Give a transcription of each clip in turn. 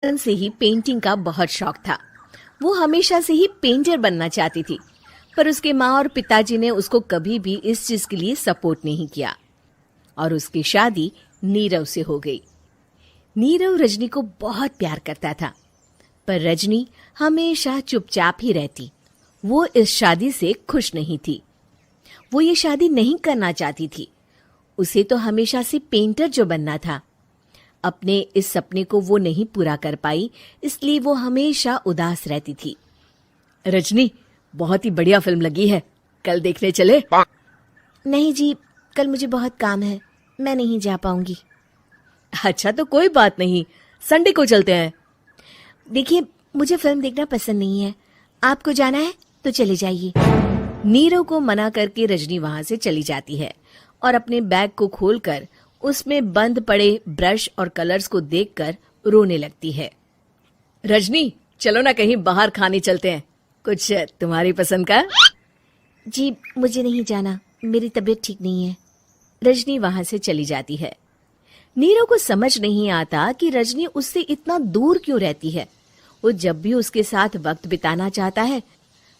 बचपन से ही पेंटिंग का बहुत शौक था। वो हमेशा से ही पेंटर बनना चाहती थी, पर उसके माँ और पिताजी ने उसको कभी भी इस चीज के लिए सपोर्ट नहीं किया और उसकी शादी नीरव से हो गई। नीरव रजनी को बहुत प्यार करता था, पर रजनी हमेशा चुपचाप ही रहती। वो इस शादी से खुश नहीं थी। वो ये शादी नहीं करना चाहती थी। उसे तो हमेशा से पेंटर जो बनना था। अपने इस सपने को वो नहीं पूरा कर पाई, इसलिए वो हमेशा उदास रहती थी। रजनी, बहुत ही बढ़िया फिल्म लगी है, कल देखने चले? नहीं जी, कल मुझे बहुत काम है, मैं नहीं जा पाऊंगी। अच्छा तो कोई बात नहीं, संडे को चलते हैं। देखिए, मुझे फिल्म देखना पसंद नहीं है। आपको जाना है तो चले जाइए। नीरव को मना करके रजनी वहां से चली जाती है और अपने बैग को खोलकर उसमें बंद पड़े ब्रश और कलर्स को देखकर रोने लगती है। रजनी, चलो ना कहीं बाहर खाने चलते हैं, कुछ तुम्हारी पसंद का। जी, मुझे नहीं जाना, मेरी तबीयत ठीक नहीं है। रजनी वहां से चली जाती है। नीरव को समझ नहीं आता कि रजनी उससे इतना दूर क्यों रहती है। वो जब भी उसके साथ वक्त बिताना चाहता है,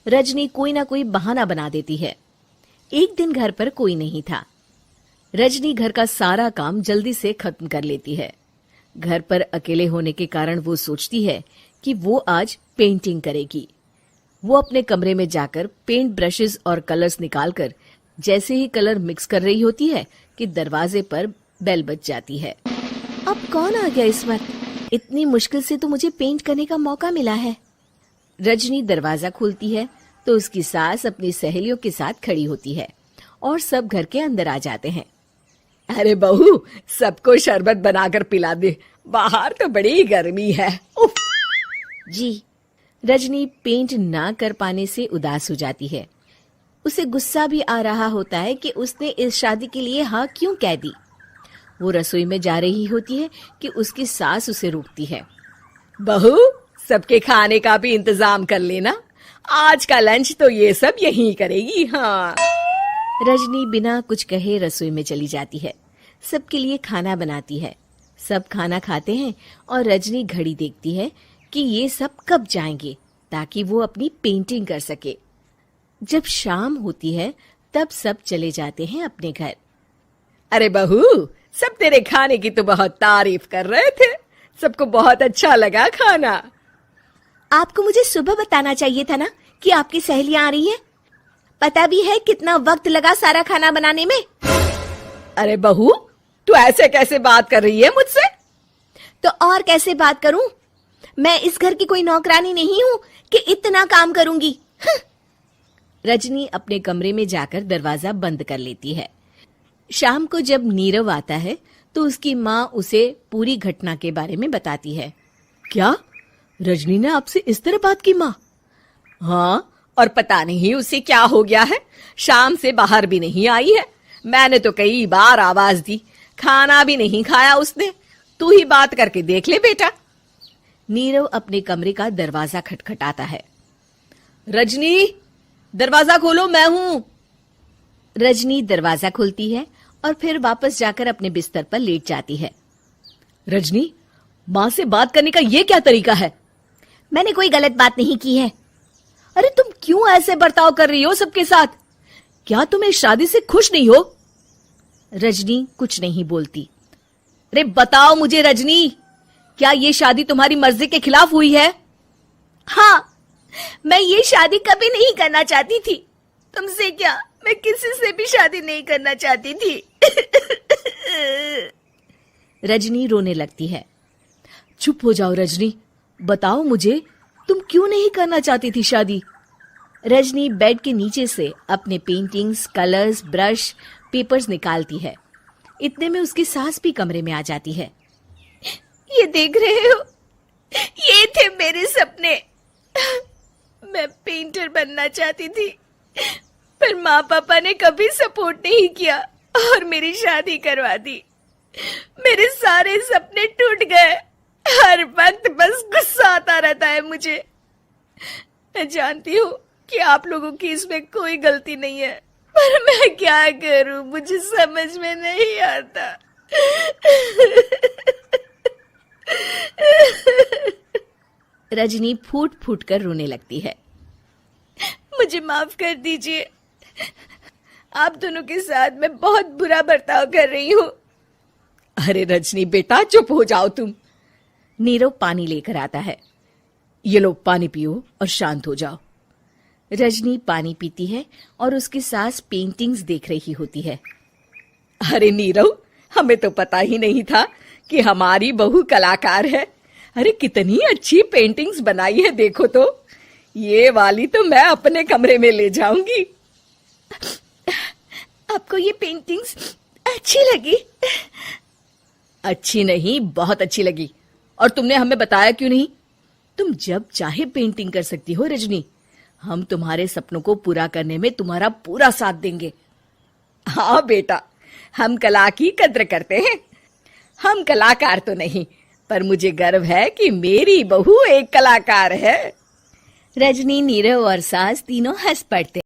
रजनी कोई ना कोई बहाना बना देती है। एक दिन घर पर कोई नहीं था। रजनी घर का सारा काम जल्दी से खत्म कर लेती है। घर पर अकेले होने के कारण वो सोचती है कि वो आज पेंटिंग करेगी। वो अपने कमरे में जाकर पेंट ब्रशेस और कलर्स निकालकर जैसे ही कलर मिक्स कर रही होती है कि दरवाजे पर बेल बज जाती है। अब कौन आ गया इस वक्त? इतनी मुश्किल से तो मुझे पेंट करने का मौका मिला है। रजनी दरवाजा खोलती है तो उसकी सास अपनी सहेलियों के साथ खड़ी होती है और सब घर के अंदर आ जाते हैं। अरे बहू, सबको शरबत बनाकर पिला दे, बाहर तो बड़ी गर्मी है। उफ। जी। रजनी पेंट ना कर पाने से उदास हो जाती है। उसे गुस्सा भी आ रहा होता है कि उसने इस शादी के लिए हाँ क्यों कह दी। वो रसोई में जा रही होती है कि उसकी सास उसे रोकती है। बहू, सबके खाने का भी इंतजाम कर लेना, आज का लंच तो ये सब यहीं करेगी। हाँ। रजनी बिना कुछ कहे रसोई में चली जाती है। सबके लिए खाना बनाती है। सब खाना खाते हैं और रजनी घड़ी देखती है कि ये सब कब जाएंगे ताकि वो अपनी पेंटिंग कर सके। जब शाम होती है तब सब चले जाते हैं अपने घर। अरे बहू, सब तेरे खाने की तो बहुत तारीफ कर रहे थे, सबको बहुत अच्छा लगा खाना। आपको मुझे सुबह बताना चाहिए था ना कि आपकी सहेलियां आ रही हैं। पता भी है कितना वक्त लगा सारा खाना बनाने में। अरे बहू, तू ऐसे कैसे बात कर रही है मुझसे? तो और कैसे बात करूं? मैं इस घर की कोई नौकरानी नहीं हूं कि इतना काम करूंगी। रजनी अपने कमरे में जाकर दरवाजा बंद कर लेती है। शाम को जब नीरव आता है तो उसकी माँ उसे पूरी घटना के बारे में बताती है। क्या रजनी ने आपसे इस तरह बात की माँ? हाँ, और पता नहीं उसे क्या हो गया है, शाम से बाहर भी नहीं आई है। मैंने तो कई बार आवाज दी, खाना भी नहीं खाया उसने। तू ही बात करके देख ले बेटा। नीरव अपने कमरे का दरवाजा खटखटाता है। रजनी, दरवाजा खोलो, मैं हूं। रजनी दरवाजा खोलती है और फिर वापस जाकर अपने बिस्तर पर लेट जाती है। रजनी, माँ से बात करने का ये क्या तरीका है? मैंने कोई गलत बात नहीं की है। अरे तुम क्यों ऐसे बर्ताव कर रही हो सबके साथ? क्या तुम इस शादी से खुश नहीं हो? रजनी कुछ नहीं बोलती। अरे बताओ मुझे रजनी, क्या ये शादी तुम्हारी मर्जी के खिलाफ हुई है? हाँ, मैं ये शादी कभी नहीं करना चाहती थी। तुमसे क्या, मैं किसी से भी शादी नहीं करना चाहती थी। रजनी रोने लगती है। चुप हो जाओ रजनी, बताओ मुझे, तुम क्यों नहीं करना चाहती थी शादी? रजनी बेड के नीचे से अपने पेंटिंग्स, कलर्स, ब्रश, पेपर्स निकालती है। इतने में उसकी सास भी कमरे में आ जाती है। ये देख रहे हो, ये थे मेरे सपने। मैं पेंटर बनना चाहती थी, पर माँ पापा ने कभी सपोर्ट नहीं किया और मेरी शादी करवा दी। मेरे सारे सपने टूट गए। हर वक्त बस गुस्सा आता रहता है मुझे। मैं जानती हूँ कि आप लोगों की इसमें कोई गलती नहीं है, पर मैं क्या करूं, मुझे समझ में नहीं आता। रजनी फूट फूट कर रोने लगती है। मुझे माफ कर दीजिए, आप दोनों के साथ मैं बहुत बुरा बर्ताव कर रही हूँ। अरे रजनी बेटा, चुप हो जाओ तुम। नीरव पानी लेकर आता है। ये लो पानी पियो और शांत हो जाओ। रजनी पानी पीती है और उसकी सास पेंटिंग्स देख रही होती है। अरे नीरव, हमें तो पता ही नहीं था कि हमारी बहू कलाकार है। अरे कितनी अच्छी पेंटिंग्स बनाई है, देखो तो। ये वाली तो मैं अपने कमरे में ले जाऊंगी। आपको ये पेंटिंग्स अच्छी लगी? अच्छी नहीं, बहुत अच्छी लगी। और तुमने हमें बताया क्यों नहीं? तुम जब चाहे पेंटिंग कर सकती हो रजनी। हम तुम्हारे सपनों को पूरा करने में तुम्हारा पूरा साथ देंगे। हाँ बेटा, हम कला की कद्र करते हैं। हम कलाकार तो नहीं, पर मुझे गर्व है कि मेरी बहू एक कलाकार है। रजनी, नीरव और सास तीनों हंस पड़ते।